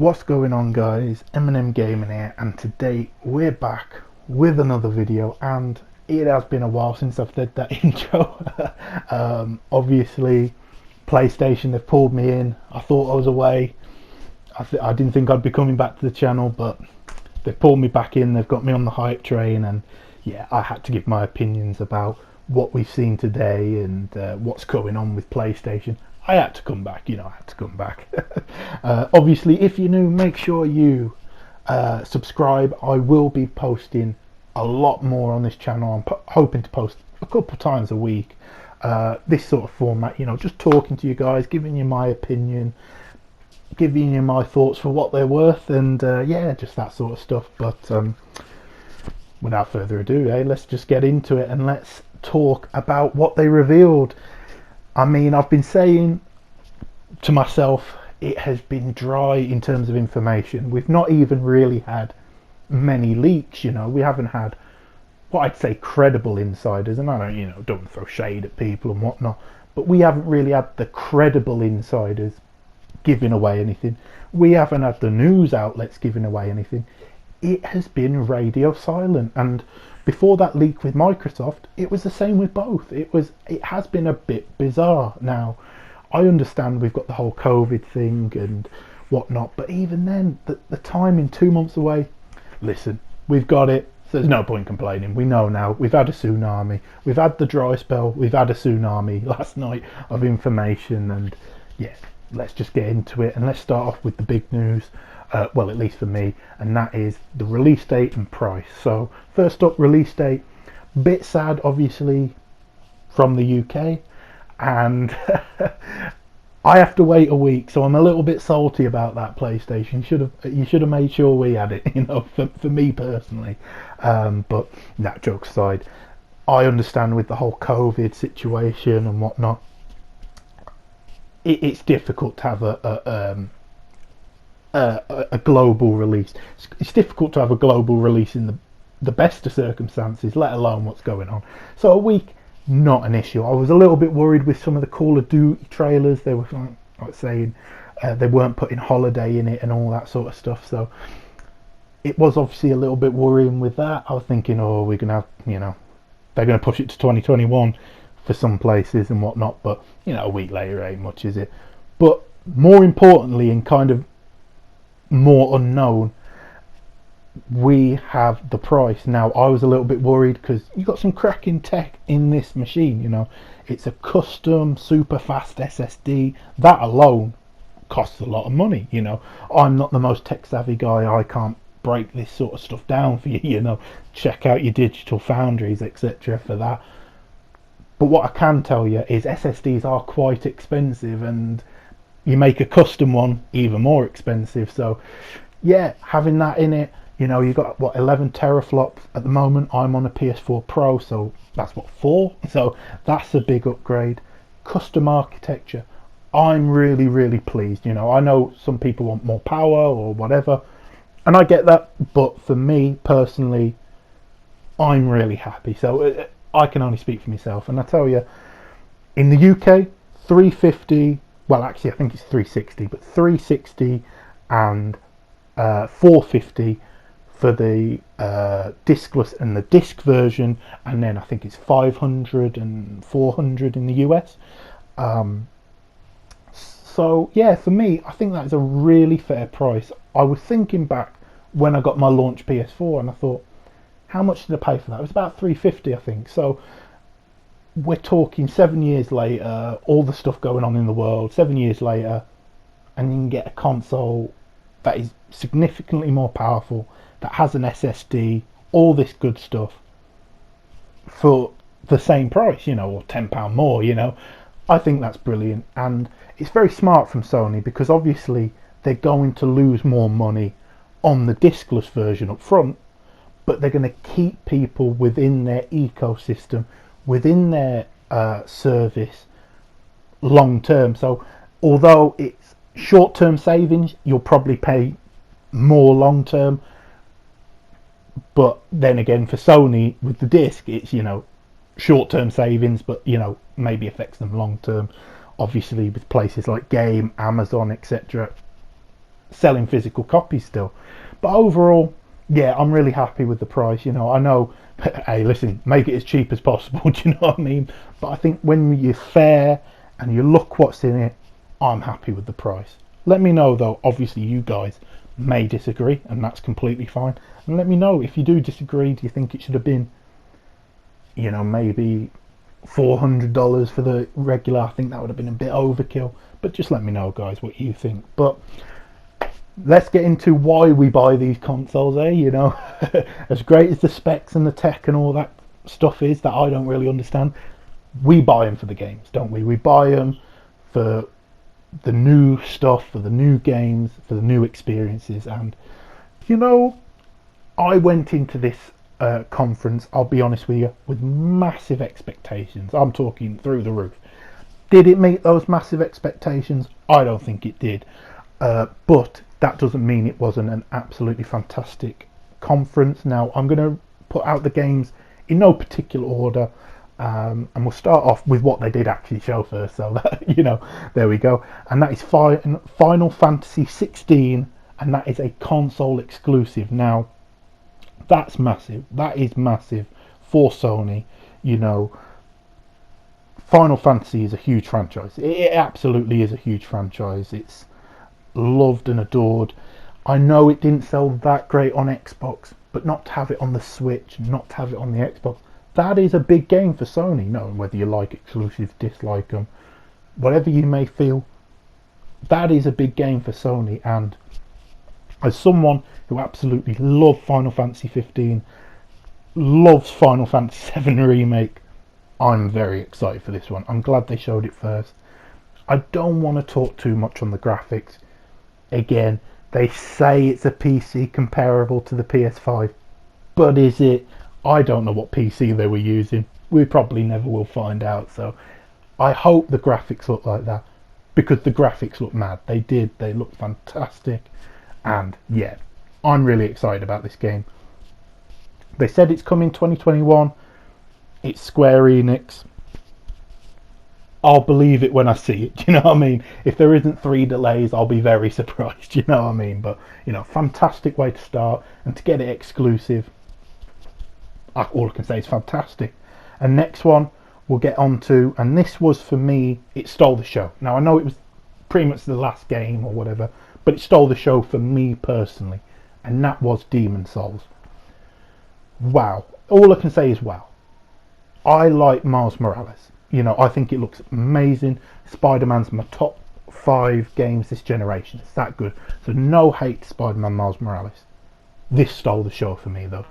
What's going on, guys? Eminem Gaming here, and today we're back with another video. And it has been a while since I've did that intro. Obviously PlayStation, they've pulled me in. I thought I was away. I didn't think I'd be coming back to the channel, but they've pulled me back in. They've got me on the hype train, and yeah, I had to give my opinions about what we've seen today and what's going on with PlayStation. I had to come back, I had to come back. Obviously, if you're new, make sure you subscribe. I will be posting a lot more on this channel. I'm hoping to post a couple times a week. This sort of format, just talking to you guys, giving you my opinion, giving you my thoughts for what they're worth, and yeah, just that sort of stuff. But without further ado, let's just get into it and let's talk about what they revealed. I mean, I've been saying to myself, it has been dry in terms of information. We've not even really had many leaks, we haven't had what I'd say credible insiders, and I don't throw shade at people and whatnot, but we haven't really had the credible insiders giving away anything. We haven't had the news outlets giving away anything. It has been radio silent, and before that leak with Microsoft, it was the same with both. It has been a bit bizarre. Now, I understand we've got the whole COVID thing and whatnot, but even then, the timing 2 months away, listen, we've got it, so there's no point complaining. We know now, we've had a tsunami, we've had the dry spell, we've had a tsunami last night of information, and yeah, let's just get into it, and let's start off with the big news. Well, at least for me, and that is the release date and price. So first up, release date. Bit sad, obviously, from the UK, and I have to wait a week, so I'm a little bit salty about that. PlayStation you should have made sure we had it, for me personally. But that joke aside, I understand with the whole COVID situation and whatnot, it's difficult to have a global release. It's difficult to have a global release in the best of circumstances, let alone what's going on. So a week, not an issue. I was a little bit worried with some of the Call of Duty trailers. They were like saying they weren't putting holiday in it and all that sort of stuff. So it was obviously a little bit worrying with that. I was thinking, we're gonna have, they're gonna push it to 2021 for some places and whatnot. But a week later ain't much, is it? But more importantly, and kind of more unknown, we have the price. Now, I was a little bit worried because you got some cracking tech in this machine. It's a custom super fast SSD. That alone costs a lot of money. I'm not the most tech savvy guy. I can't break this sort of stuff down for you. Check out your digital foundries, etc. for that. But what I can tell you is SSDs are quite expensive, and you make a custom one even more expensive. So yeah, having that in it, you've got 11 teraflops at the moment. I'm on a PS4 Pro, so that's 4, so that's a big upgrade. Custom architecture, I'm really pleased. I know some people want more power or whatever, and I get that, but for me personally, I'm really happy. So I can only speak for myself, and I tell you, in the UK, 350, well, actually I think it's 360, but 360 and 450 for the discless and the disc version, and then I think it's 500 and 400 in the US. So yeah, for me, I think that is a really fair price. I was thinking back when I got my launch PS4, and I thought, how much did I pay for that? It was about 350, I think. So we're talking 7 years later, all the stuff going on in the world, 7 years later, and you can get a console that is significantly more powerful, that has an SSD, all this good stuff, for the same price, or £10 more, I think that's brilliant. And it's very smart from Sony, because obviously they're going to lose more money on the discless version up front, but they're going to keep people within their ecosystem, within their service long term. So although it's short term savings, you'll probably pay more long term. But then again, for Sony with the disc, it's short term savings, but maybe affects them long term. Obviously with places like Game, Amazon, etc., selling physical copies still. But overall, yeah, I'm really happy with the price. You know, I know, hey, listen, make it as cheap as possible. Do you know what I mean? But I think when you're fair and you look what's in it, I'm happy with the price. Let me know though. Obviously, you guys may disagree, and that's completely fine. And let me know if you do disagree. Do you think it should have been, you know, maybe $400 for the regular? I think that would have been a bit overkill. But just let me know, guys, what you think. But let's get into why we buy these consoles, eh? You know, as great as the specs and the tech and all that stuff is that I don't really understand, we buy them for the games, don't we? We buy them for the new stuff, for the new games, for the new experiences. And you know, I went into this conference, I'll be honest with you, with massive expectations. I'm talking through the roof. Did it meet those massive expectations? I don't think it did. But that doesn't mean it wasn't an absolutely fantastic conference. Now, I'm going to put out the games in no particular order. And we'll start off with what they did actually show first. So, that, you know, there we go. And that is Final Fantasy 16. And that is a console exclusive. Now, that's massive. That is massive for Sony. You know, Final Fantasy is a huge franchise. It absolutely is a huge franchise. It's loved and adored. I know it didn't sell that great on Xbox, but not to have it on the Switch, not to have it on the Xbox, that is a big game for Sony. No, whether you like exclusives, dislike them, whatever you may feel, that is a big game for Sony. And as someone who absolutely loved Final Fantasy 15, loves Final Fantasy 7 Remake, I'm very excited for this one. I'm glad they showed it first. I don't want to talk too much on the graphics. Again, they say it's a PC comparable to the PS5, but is it? I don't know what PC they were using. We probably never will find out. So I hope the graphics look like that, because the graphics look mad. They did. They look fantastic. And yeah, I'm really excited about this game. They said it's coming 2021. It's Square Enix. I'll believe it when I see it. Do you know what I mean? If there isn't 3 delays, I'll be very surprised. You know what I mean? But, you know, fantastic way to start. And to get it exclusive, all I can say is fantastic. And next one we'll get on to, and this was, for me, it stole the show. Now, I know it was pretty much the last game or whatever, but it stole the show for me personally. And that was Demon's Souls. Wow. All I can say is wow. I like Miles Morales. You know, I think it looks amazing. Spider-Man's my top 5 games this generation. It's that good. So no hate to Spider-Man Miles Morales. This stole the show for me though.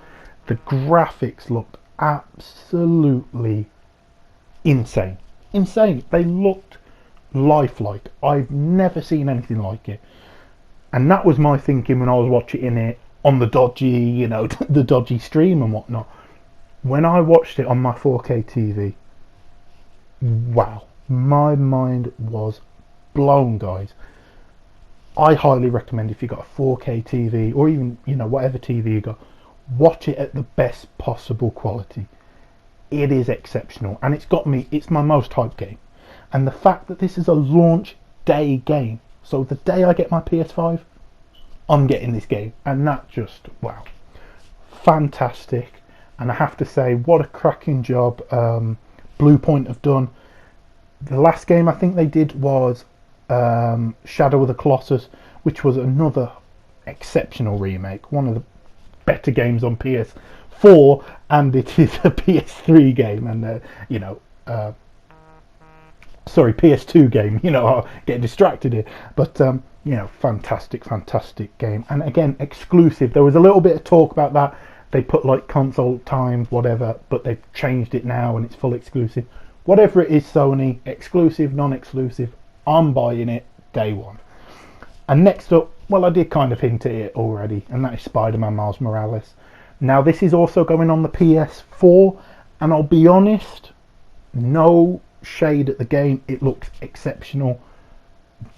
The graphics looked absolutely insane. Insane. They looked lifelike. I've never seen anything like it. And that was my thinking when I was watching it on the dodgy, you know, the dodgy stream and whatnot. When I watched it on my 4K TV, wow, my mind was blown, guys. I highly recommend, if you've got a 4K TV, or even, you know, whatever TV you got, watch it at the best possible quality. It is exceptional, and it's got me, it's my most hyped game. And the fact that this is a launch day game, so the day I get my PS5, I'm getting this game, and that just, wow, fantastic. And I have to say, what a cracking job Bluepoint have done. The last game I think they did was Shadow of the Colossus, which was another exceptional remake, one of the better games on PS4, and it is a PS3 game, and you know, sorry, PS2 game. You know, I'll get distracted here, but you know, fantastic game, and again, exclusive. There was a little bit of talk about that. They put like console times, whatever, but they've changed it now and it's full exclusive. Whatever it is, Sony, exclusive, non-exclusive, I'm buying it day one. And next up, well, I did kind of hint at it already, and that is Spider-Man Miles Morales. Now, this is also going on the PS4, and I'll be honest, no shade at the game, it looks exceptional.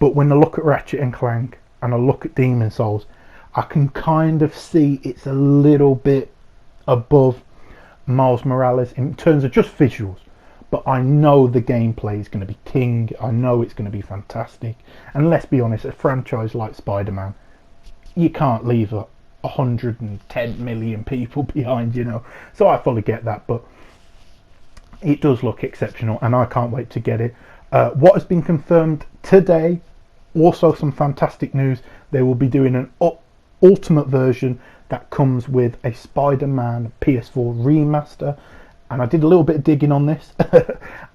But when I look at Ratchet and Clank and I look at Demon's Souls, I can kind of see it's a little bit above Miles Morales in terms of just visuals. But I know the gameplay is going to be king. I know it's going to be fantastic. And let's be honest, a franchise like Spider-Man, you can't leave 110 million people behind, So I fully get that, but it does look exceptional, and I can't wait to get it. What has been confirmed today, also some fantastic news. They will be doing an ultimate version that comes with a Spider-Man PS4 remaster, and I did a little bit of digging on this.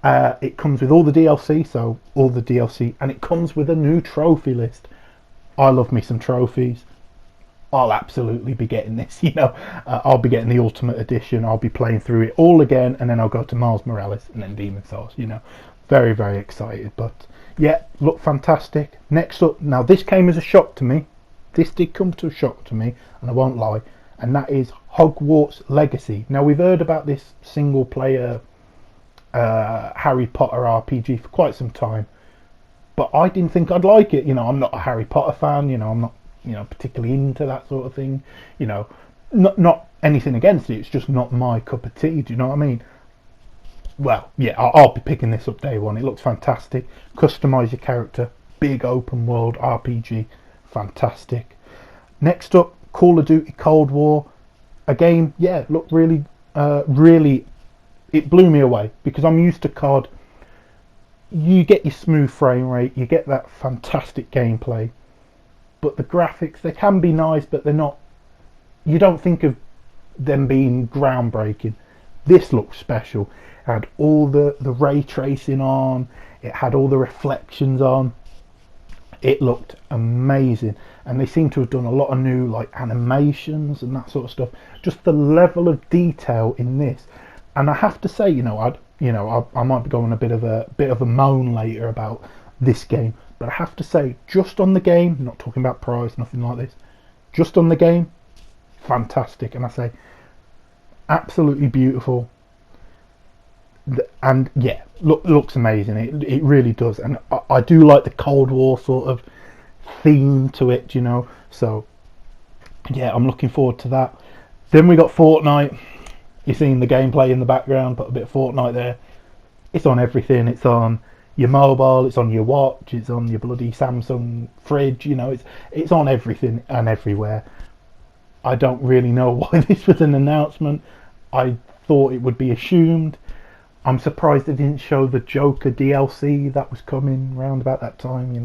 It comes with all the DLC, and it comes with a new trophy list. I love me some trophies. I'll absolutely be getting this, I'll be getting the Ultimate Edition. I'll be playing through it all again, and then I'll go to Miles Morales and then Demon's Souls, Very, very excited, but yeah, look fantastic. Next up, now this came as a shock to me. This did come to a shock to me, and I won't lie, and that is Hogwarts Legacy. Now, we've heard about this single-player Harry Potter RPG for quite some time, but I didn't think I'd like it. I'm not a Harry Potter fan, I'm not particularly into that sort of thing. Not anything against it. It's just not my cup of tea. Do you know what I mean? Well, yeah, I'll be picking this up day one. It looks fantastic. Customize your character. Big open world RPG. Fantastic. Next up, Call of Duty Cold War. A game, yeah, looked really, it blew me away because I'm used to COD. You get your smooth frame rate. You get that fantastic gameplay. But the graphics, they can be nice, but they're not. You don't think of them being groundbreaking. This looks special. It had all the ray tracing on. It had all the reflections on. It looked amazing, and they seem to have done a lot of new animations and that sort of stuff. Just the level of detail in this, and I have to say, I might be going a bit of a moan later about this game. But I have to say, just on the game, not talking about price, nothing like this, just on the game, fantastic. And I say, absolutely beautiful. And yeah, looks amazing. It really does. And I do like the Cold War sort of theme to it, So, yeah, I'm looking forward to that. Then we got Fortnite. You're seeing the gameplay in the background, put a bit of Fortnite there. It's on everything. It's on your mobile, it's on your watch, it's on your bloody Samsung fridge, it's on everything and everywhere. I don't really know why this was an announcement. I thought it would be assumed. I'm surprised they didn't show the Joker DLC that was coming round about that time,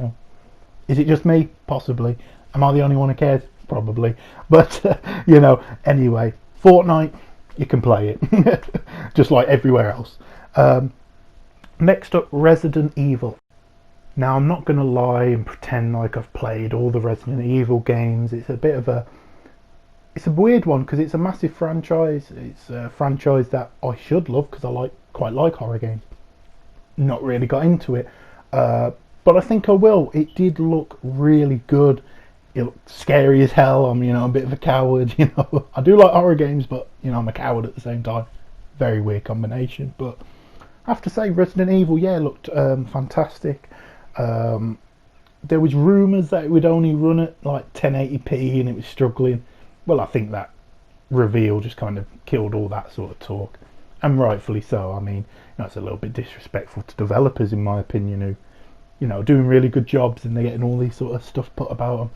Is it just me? Possibly. Am I the only one who cares? Probably. But, anyway, Fortnite, you can play it. Just like everywhere else. Next up, Resident Evil. Now, I'm not going to lie and pretend like I've played all the Resident Evil games. It's a weird one because it's a massive franchise. It's a franchise that I should love because I quite like horror games. Not really got into it, but I think I will. It did look really good. It looked scary as hell. I'm, a bit of a coward. I do like horror games, but I'm a coward at the same time. Very weird combination, but. I have to say, Resident Evil, yeah, looked fantastic. There was rumours that it would only run at 1080p and it was struggling. Well, I think that reveal just kind of killed all that sort of talk, and rightfully so. I mean, it's a little bit disrespectful to developers, in my opinion, who, doing really good jobs and they're getting all these sort of stuff put about them.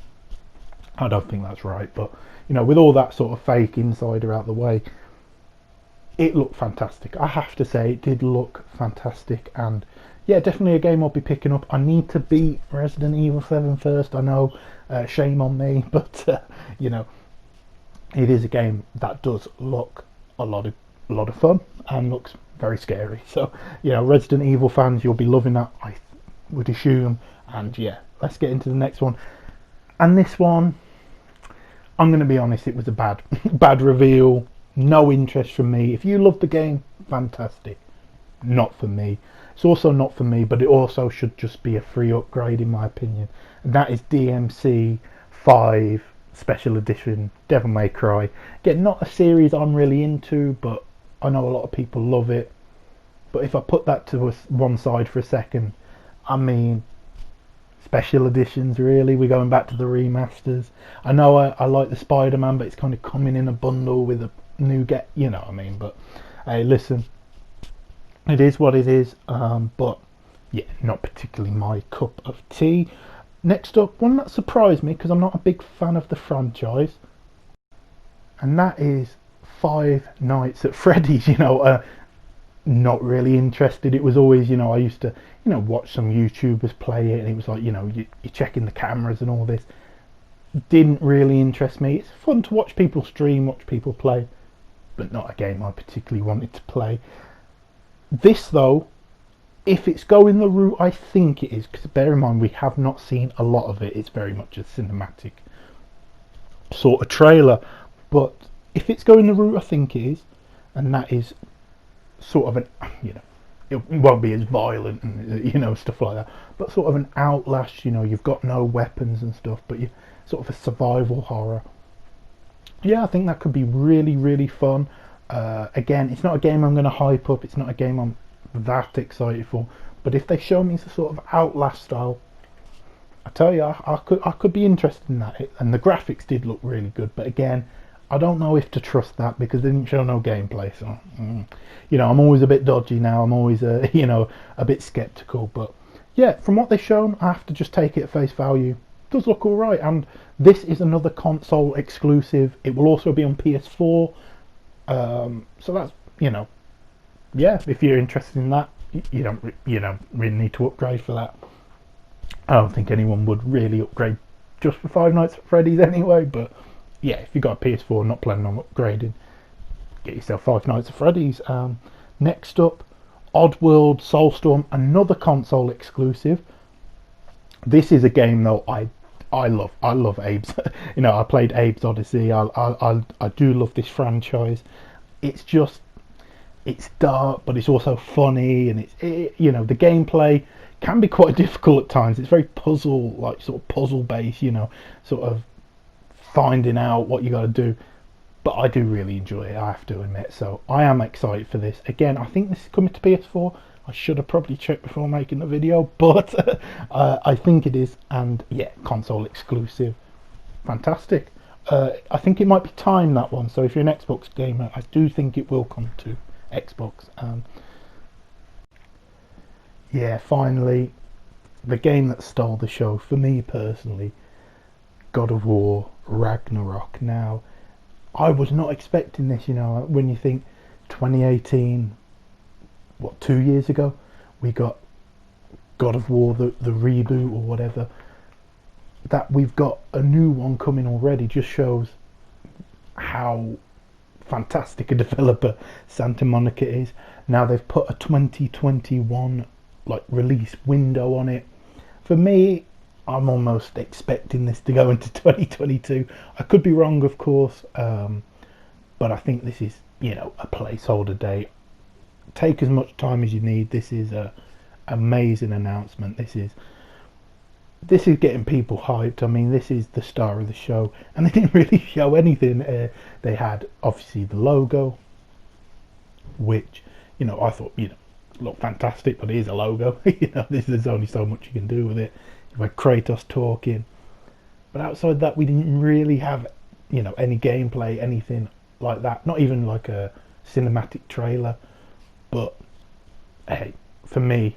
I don't think that's right, but with all that sort of fake insider out the way. It looked fantastic. I have to say, it did look fantastic, and yeah, definitely a game I'll be picking up. I need to beat Resident Evil 7 first. I know, shame on me, but it is a game that does look a lot of fun and looks very scary. So, Resident Evil fans, you'll be loving that, I would assume. And yeah, let's get into the next one. And this one, I'm going to be honest, it was a bad reveal. No interest from me. If you love the game, fantastic. Not for me. It's also not for me, but it also should just be a free upgrade in my opinion. And that is DMC 5 Special Edition Devil May Cry. Again, not a series I'm really into, but I know a lot of people love it. But if I put that to one side for a second, I mean, special editions, really. We're going back to the remasters. I know I like the Spider-Man, but it's kind of coming in a bundle with a new you know what I mean. But hey, listen, it is what it is. But yeah, not particularly my cup of tea. Next up, one that surprised me because I'm not a big fan of the franchise, and that is Five Nights at Freddy's. Not really interested. It was always, I used to, watch some YouTubers play it, and it was like, you're checking the cameras and all this. Didn't really interest me. It's fun to watch people stream, watch people play, but not a game I particularly wanted to play. This, though, if it's going the route I think it is, because bear in mind we have not seen a lot of it, it's very much a cinematic sort of trailer, but if it's going the route I think it is, and that is sort of an, it won't be as violent and stuff like that, but sort of an Outlast, you've got no weapons and stuff, but you sort of a survival horror. Yeah, I think that could be really, really fun. Again, it's not a game I'm going to hype up, it's not a game I'm that excited for, but if they show me the sort of Outlast style, I tell you, I could be interested in that. And the graphics did look really good, but again, I don't know if to trust that because they didn't show no gameplay. So, I'm always a bit dodgy now. I'm always, a bit skeptical. But yeah, from what they've shown, I have to just take it at face value. It does look all right, and this is another console exclusive. It will also be on PS4. So that's, yeah. If you're interested in that, you don't really need to upgrade for that. I don't think anyone would really upgrade just for Five Nights at Freddy's anyway, but yeah, if you've got a PS4 and not planning on upgrading, get yourself Five Nights at Freddy's. Next up, Oddworld Soulstorm, another console exclusive. This is a game though I love Abe's. I played Abe's Odyssey. I do love this franchise. It's dark, but it's also funny, and the gameplay can be quite difficult at times. It's very sort of puzzle based, sort of finding out what you got to do. But I do really enjoy it, I have to admit. So I am excited for this. Again, I think this is coming to PS4. I should have probably checked before making the video, but I think it is. And yeah, console exclusive. Fantastic. I think it might be time, that one. So if you're an Xbox gamer, I do think it will come to Xbox. Yeah, finally, the game that stole the show for me personally, God of War Ragnarok. Now, I was not expecting this, when you think 2018, 2 years ago, we got God of War, the reboot or whatever. That we've got a new one coming already just shows how fantastic a developer Santa Monica is. Now they've put a 2021 release window on it. For me, I'm almost expecting this to go into 2022. I could be wrong, of course, but I think this is a placeholder date. Take as much time as you need. This is a amazing announcement. This is getting people hyped. I mean, this is the star of the show, and they didn't really show anything. They had obviously the logo, which I thought looked fantastic, but it is a logo. There's only so much you can do with it. You had Kratos talking, but outside that, we didn't really have any gameplay, anything like that. Not even like a cinematic trailer. But hey, for me,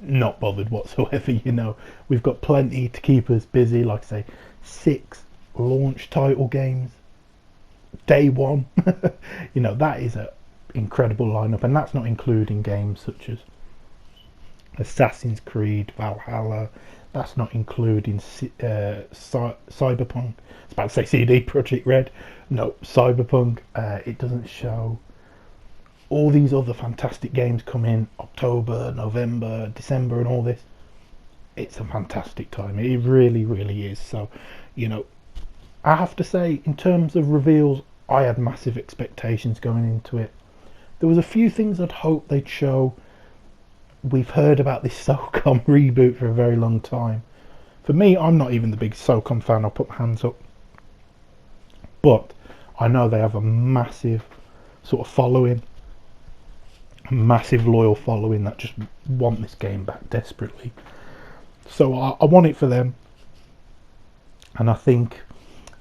not bothered whatsoever. We've got plenty to keep us busy. Like I say, 6 launch title games day one. That is a incredible lineup, and that's not including games such as Assassin's Creed Valhalla. That's not including Cyberpunk. I was about to say CD Projekt Red. No, Cyberpunk. It doesn't show all these other fantastic games come in October, November, December, and all this. It's a fantastic time. It really, really is. So, I have to say, in terms of reveals, I had massive expectations going into it. There was a few things I'd hoped they'd show. We've heard about this SOCOM reboot for a very long time. For me, I'm not even the big SOCOM fan. I'll put my hands up. But I know they have a massive sort of following. Massive loyal following that just want this game back desperately. So I want it for them, and I think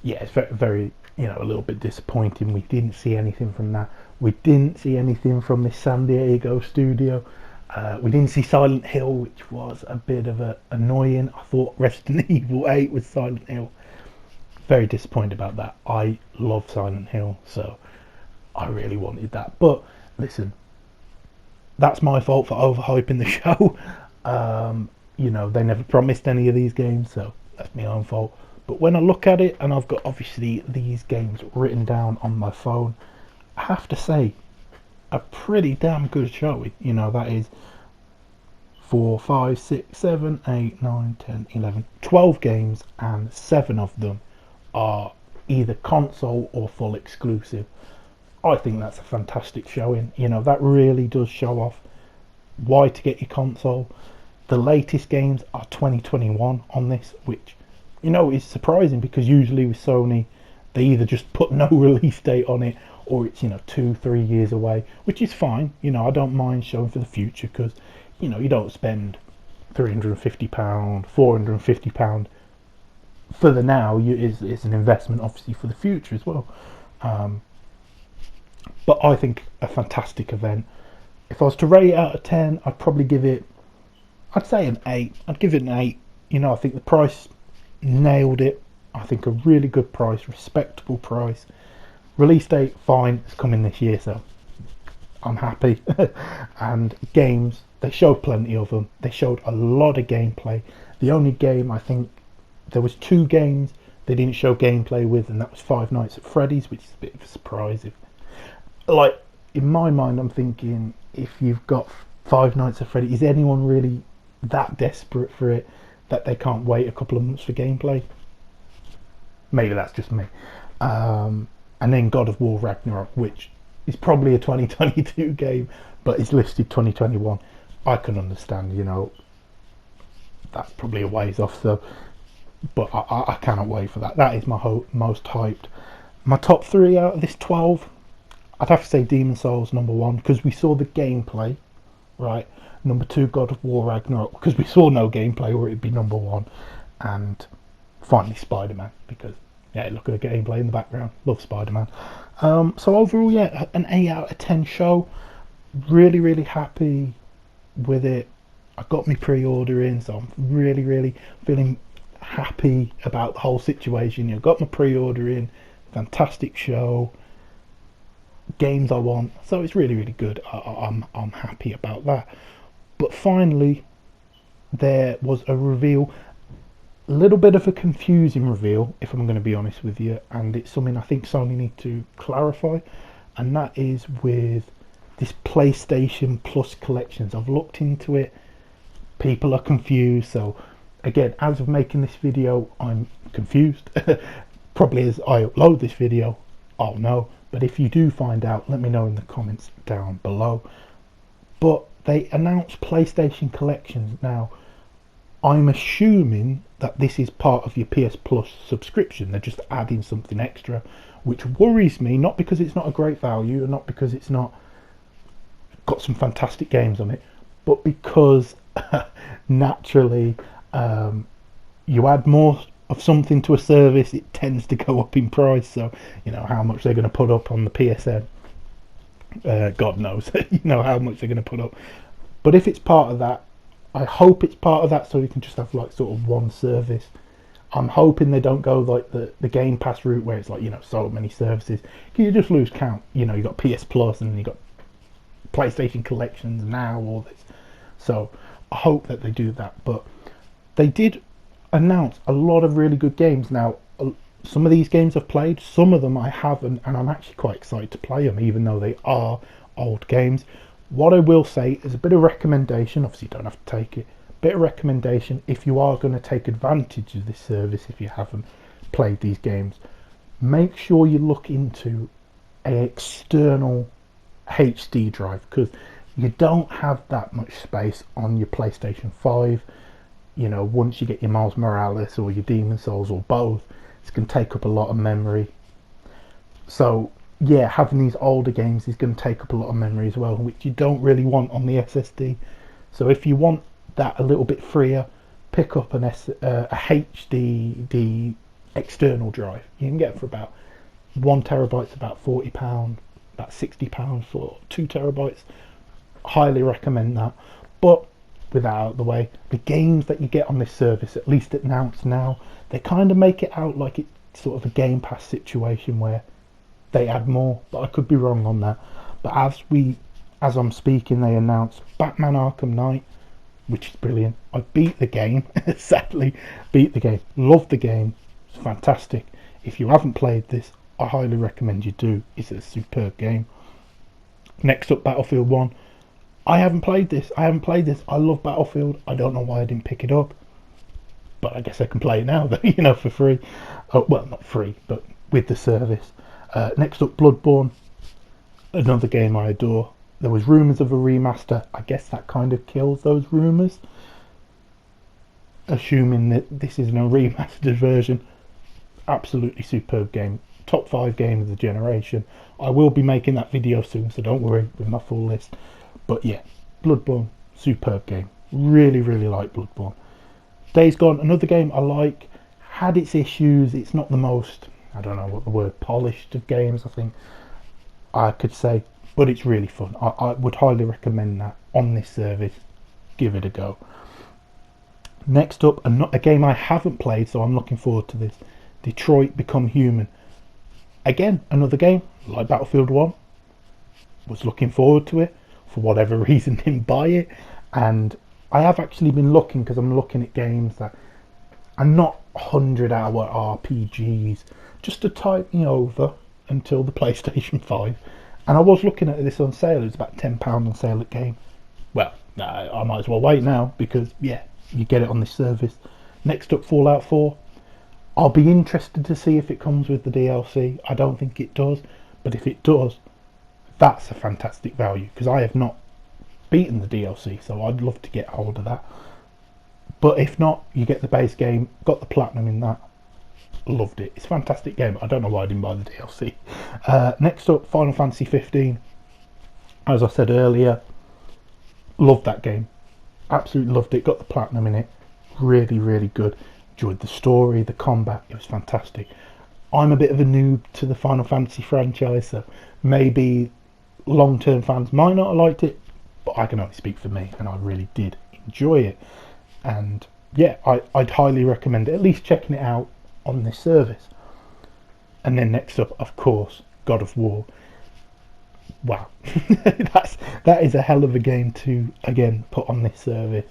it's very, very a little bit disappointing we didn't see anything from that. We didn't see anything from this San Diego studio. We didn't see Silent Hill, which was a bit of a annoying. I thought Resident Evil 8 was Silent Hill. Very disappointed about that. I love Silent Hill, so I really wanted that. But listen, that's my fault for overhyping the show. They never promised any of these games, so that's my own fault. But when I look at it, and I've got obviously these games written down on my phone, I have to say, a pretty damn good showing. That is 4, 5, 6, 7, 8, 9, 10, 11, 12 games, and 7 of them are either console or full exclusive. I think that's a fantastic showing. That really does show off why to get your console. The latest games are 2021 on this, which is surprising, because usually with Sony they either just put no release date on it, or it's 2-3 years away, which is fine. I don't mind showing for the future, because you don't spend £350, £450 for the now. It's an investment obviously for the future as well. But I think a fantastic event. If I was to rate it out of 10, I'd probably give it, I'd say an 8. I'd give it an 8. I think the price nailed it. I think a really good price, respectable price. Release date, fine, it's coming this year, so I'm happy. And games, they showed plenty of them. They showed a lot of gameplay. The only game, I think, there was 2 games they didn't show gameplay with, and that was Five Nights at Freddy's, which is a bit of a surprise. In my mind, I'm thinking, if you've got Five Nights at Freddy's, is anyone really that desperate for it that they can't wait a couple of months for gameplay? Maybe that's just me. And then God of War Ragnarok, which is probably a 2022 game, but it's listed 2021. I can understand, that's probably a ways off, so, but I cannot wait for that. That is my most hyped. My top 3 out of this 12, I'd have to say Demon's Souls number 1, because we saw the gameplay, right? Number 2, God of War Ragnarok, because we saw no gameplay, or it'd be number 1. And finally Spider-Man, because look at the gameplay in the background. Love Spider-Man. So overall, an 8 out of 10 show. Really, really happy with it. I got my pre-order in, so I'm really, really feeling happy about the whole situation. Got my pre-order in. Fantastic show. Games I want. So it's really, really good. I'm happy about that. But finally, there was a reveal. A little bit of a confusing reveal, if I'm going to be honest with you, and it's something I think Sony need to clarify, and that is with this PlayStation Plus collections. I've looked into it, people are confused, so again, as of making this video, I'm confused. Probably as I upload this video, I'll know, but if you do find out, let me know in the comments down below. But they announced PlayStation collections. Now, I'm assuming that this is part of your PS Plus subscription. They're just adding something extra, which worries me, not because it's not a great value, and not because it's not got some fantastic games on it, but because naturally you add more of something to a service, it tends to go up in price. So how much they're going to put up on the PSN, God knows. How much they're going to put up. But if it's part of that, I hope it's part of that, so we can just have sort of one service. I'm hoping they don't go like the Game Pass route, where it's so many services. You just lose count. You got PS Plus, and you got PlayStation Collections now, all this. So I hope that they do that. But they did announce a lot of really good games. Now, some of these games I've played, some of them I haven't, and I'm actually quite excited to play them, even though they are old games. What I will say is a bit of recommendation. Obviously, you don't have to take it. Bit of recommendation, if you are going to take advantage of this service, if you haven't played these games, make sure you look into an external HD drive, because you don't have that much space on your PlayStation 5. Once you get your Miles Morales or your Demon's Souls or both, it's going to take up a lot of memory. So having these older games is going to take up a lot of memory as well, which you don't really want on the SSD. So if you want that a little bit freer, pick up a HDD external drive. You can get it for about 1 terabyte's about £40, about £60 for 2 terabytes. Highly recommend that. But with that out of the way, the games that you get on this service, at least announced now, they kind of make it out like it's sort of a Game Pass situation where they add more, but I could be wrong on that. But as I'm speaking, they announced Batman Arkham Knight, which is brilliant. I beat the game, sadly, beat the game, loved the game, it's fantastic. If you haven't played this, I highly recommend you do. It's a superb game. Next up, Battlefield 1. I haven't played this. I love Battlefield. I don't know why I didn't pick it up, but I guess I can play it now, though, for free. Oh, well, not free, but with the service. Next up, Bloodborne. Another game I adore. There was rumours of a remaster. I guess that kind of kills those rumours, assuming that this isn't a remastered version. Absolutely superb game. Top 5 game of the generation. I will be making that video soon, so don't worry with my full list. But yeah, Bloodborne, superb game. Really, really like Bloodborne. Days Gone, another game I like. Had its issues. It's not the most, I don't know what the word, polished of games, I think I could say. But it's really fun. I would highly recommend that on this service. Give it a go. Next up, a game I haven't played, so I'm looking forward to this. Detroit Become Human. Again, another game like Battlefield 1. Was looking forward to it. For whatever reason, didn't buy it. And I have actually been looking, because I'm looking at games that are not 100-hour RPGs, just to tide me over until the PlayStation 5. And I was looking at this on sale. It was about £10 on sale at Game. Well, I might as well wait now, because yeah, you get it on this service. Next up, Fallout 4. I'll be interested to see if it comes with the DLC. I don't think it does, but if it does, that's a fantastic value, because I have not beaten the DLC, so I'd love to get hold of that. But if not, you get the base game. Got the platinum in that. Loved it. It's a fantastic game. I don't know why I didn't buy the DLC. Next up, Final Fantasy 15. As I said earlier, loved that game. Absolutely loved it. Got the platinum in it. Really, really good. Enjoyed the story, the combat. It was fantastic. I'm a bit of a noob to the Final Fantasy franchise, so maybe long-term fans might not have liked it, but I can only speak for me, and I really did enjoy it. And yeah, I'd highly recommend it, at least checking it out on this service. And then next up, of course, God of War. Wow, that is a hell of a game to again put on this service.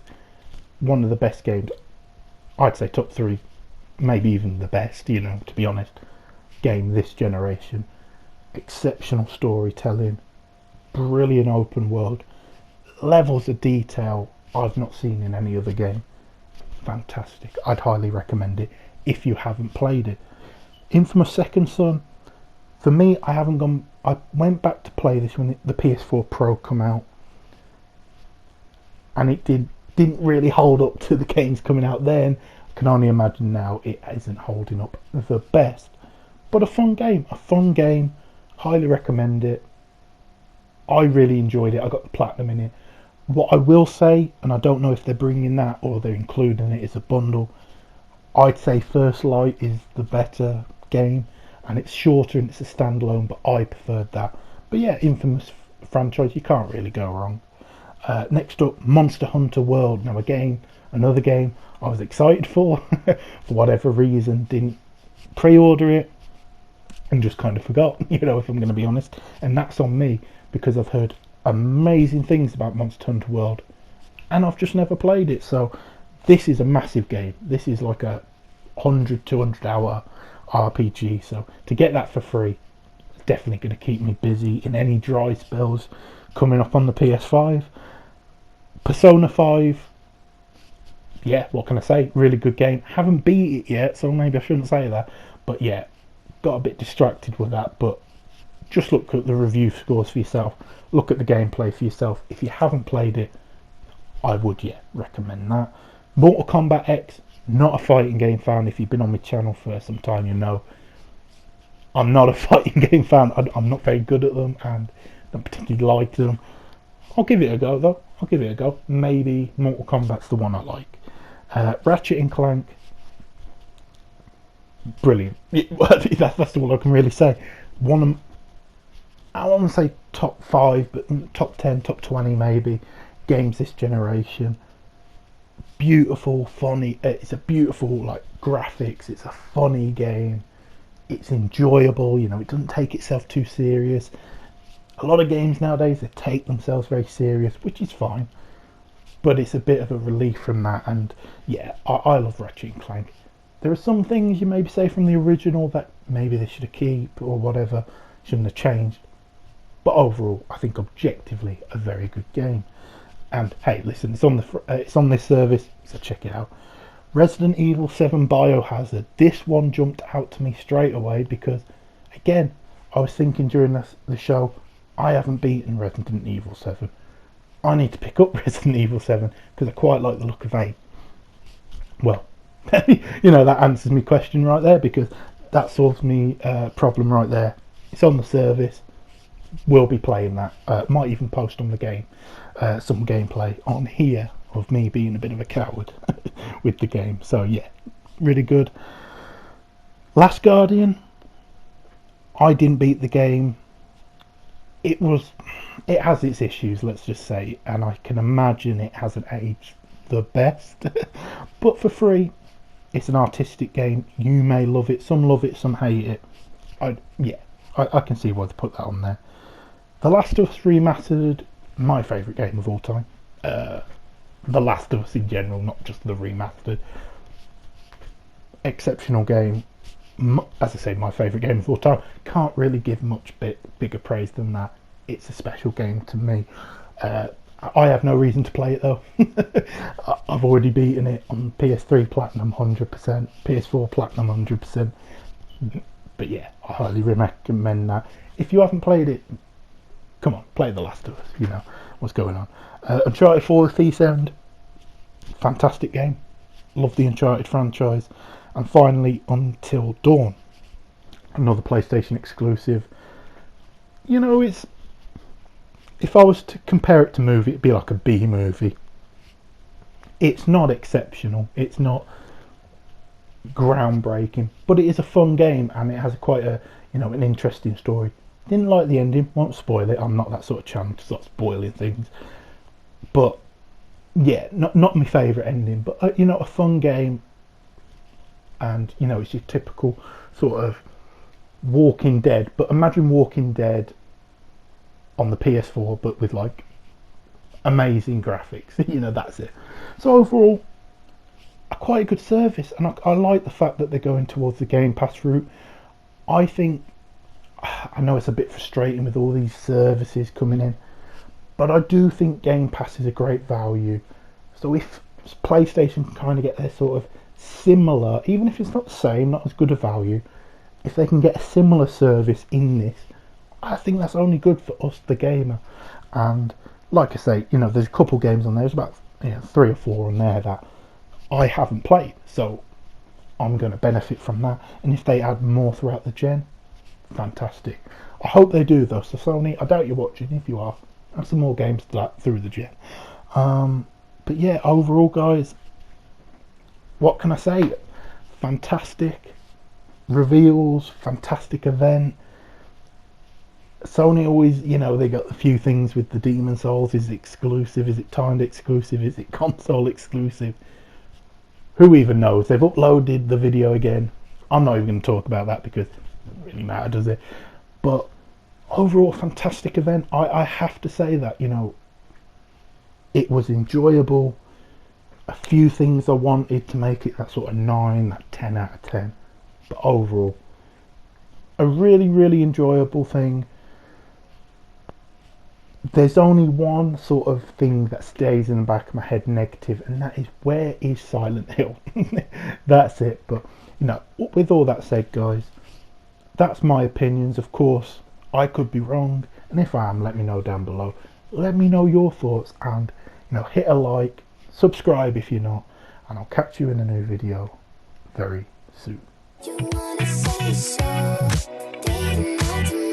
One of the best games, I'd say top 3, maybe even the best, to be honest, game this generation. Exceptional storytelling, brilliant open world, levels of detail I've not seen in any other game. Fantastic. I'd highly recommend it if you haven't played it. Infamous Second Son, for me, I went back to play this when the PS4 Pro come out, and it didn't really hold up to the games coming out then. I can only imagine now it isn't holding up the best, but a fun game, highly recommend it. I really enjoyed it. I got the platinum in it. What I will say, and I don't know if they're bringing that or they're including it as a bundle, I'd say First Light is the better game, and it's shorter and it's a standalone, but I preferred that. But yeah, Infamous franchise, you can't really go wrong. Next up, Monster Hunter World. Now again, another game I was excited for whatever reason, didn't pre-order it and just kind of forgot, if I'm going to be honest. And that's on me, because I've heard amazing things about Monster Hunter World and I've just never played it. So this is a massive game. This is like a 200 hour RPG, so to get that for free, it's definitely going to keep me busy in any dry spells coming up on the PS5. Persona 5, yeah, what can I say, really good game. Haven't beat it yet, so maybe I shouldn't say that, but yeah, got a bit distracted with that. But just look at the review scores for yourself, look at the gameplay for yourself. If you haven't played it, I would recommend that. Mortal Kombat X, not a fighting game fan. If you've been on my channel for some time, you know I'm not a fighting game fan. I'm not very good at them and don't particularly like them. I'll give it a go though. Maybe Mortal Kombat's the one I like. Ratchet and Clank, brilliant. That's all I can really say. I want to say top 5, but top 10, top 20 maybe. games this generation. Beautiful, funny. It's a beautiful like graphics. It's a funny game. It's enjoyable. You know, it doesn't take itself too serious. A lot of games nowadays, they take themselves very serious, which is fine. But it's a bit of a relief from that. And yeah, I love Ratchet and Clank. There are some things you maybe say from the original that maybe they should have kept or whatever, shouldn't have changed. But overall, I think objectively a very good game. And hey, listen, it's on this service, so check it out. Resident Evil 7 Biohazard. This one jumped out to me straight away because, again, I was thinking during the show, I haven't beaten Resident Evil 7. I need to pick up Resident Evil 7 because I quite like the look of 8. Well, you know, that answers my question right there, because that solves me problem right there. It's on the service. We'll be playing that. Might even post on the game some gameplay on here of me being a bit of a coward with the game. So yeah, really good. Last Guardian, I didn't beat the game. It has its issues, let's just say, and I can imagine it hasn't aged the best. But for free, it's an artistic game. You may love it, some hate it. I can see why they put that on there. The Last of Us Remastered, my favourite game of all time. The Last of Us in general, not just the remastered. Exceptional game. As I say, my favourite game of all time. Can't really give much bigger praise than that. It's a special game to me. I have no reason to play it though. I've already beaten it on PS3 Platinum 100%, PS4 Platinum 100%. But yeah, I highly recommend that. If you haven't played it, come on, play The Last of Us. You know what's going on. Uncharted 4: The Thief's End, fantastic game. Love the Uncharted franchise. And finally, Until Dawn, another PlayStation exclusive. You know, if I was to compare it to movie, it'd be like a B movie. It's not exceptional. It's not groundbreaking, but it is a fun game, and it has quite a, you know, an interesting story. Didn't like the ending. Won't spoil it. I'm not that sort of channel to start spoiling things. But yeah, not my favourite ending. But you know, a fun game, and you know, it's your typical sort of Walking Dead. But imagine Walking Dead on the PS4, but with like amazing graphics. You know, that's it. So overall, quite a good service, and I like the fact that they're going towards the Game Pass route. I think, I know it's a bit frustrating with all these services coming in, but I do think Game Pass is a great value. So if PlayStation can kind of get their sort of similar, even if it's not the same, not as good a value, if they can get a similar service in this, I think that's only good for us, the gamer. And like I say, you know, there's a couple games on there. There's about 3 or 4 on there that I haven't played, so I'm going to benefit from that. And if they add more throughout the gen, fantastic. I hope they do though. So Sony, I doubt you're watching. If you are, add some more games to that through the gen. But yeah, overall guys, what can I say? Fantastic reveals, fantastic event. Sony always, you know, they got a few things with the Demon Souls. Is it exclusive? Is it timed exclusive? Is it console exclusive? Who even knows? They've uploaded the video again. I'm not even going to talk about that because it doesn't really matter, does it? But overall, fantastic event. I have to say that, you know, it was enjoyable. A few things I wanted to make it that sort of 9, that 10 out of 10. But overall, a really, really enjoyable thing. There's only one sort of thing that stays in the back of my head negative, and that is, where is Silent Hill? That's it. But you know, with all that said guys, that's my opinions. Of course I could be wrong, and if I am, let me know down below. Let me know your thoughts, and you know, hit a like, subscribe if you're not, and I'll catch you in a new video very soon. You wanna say so, didn't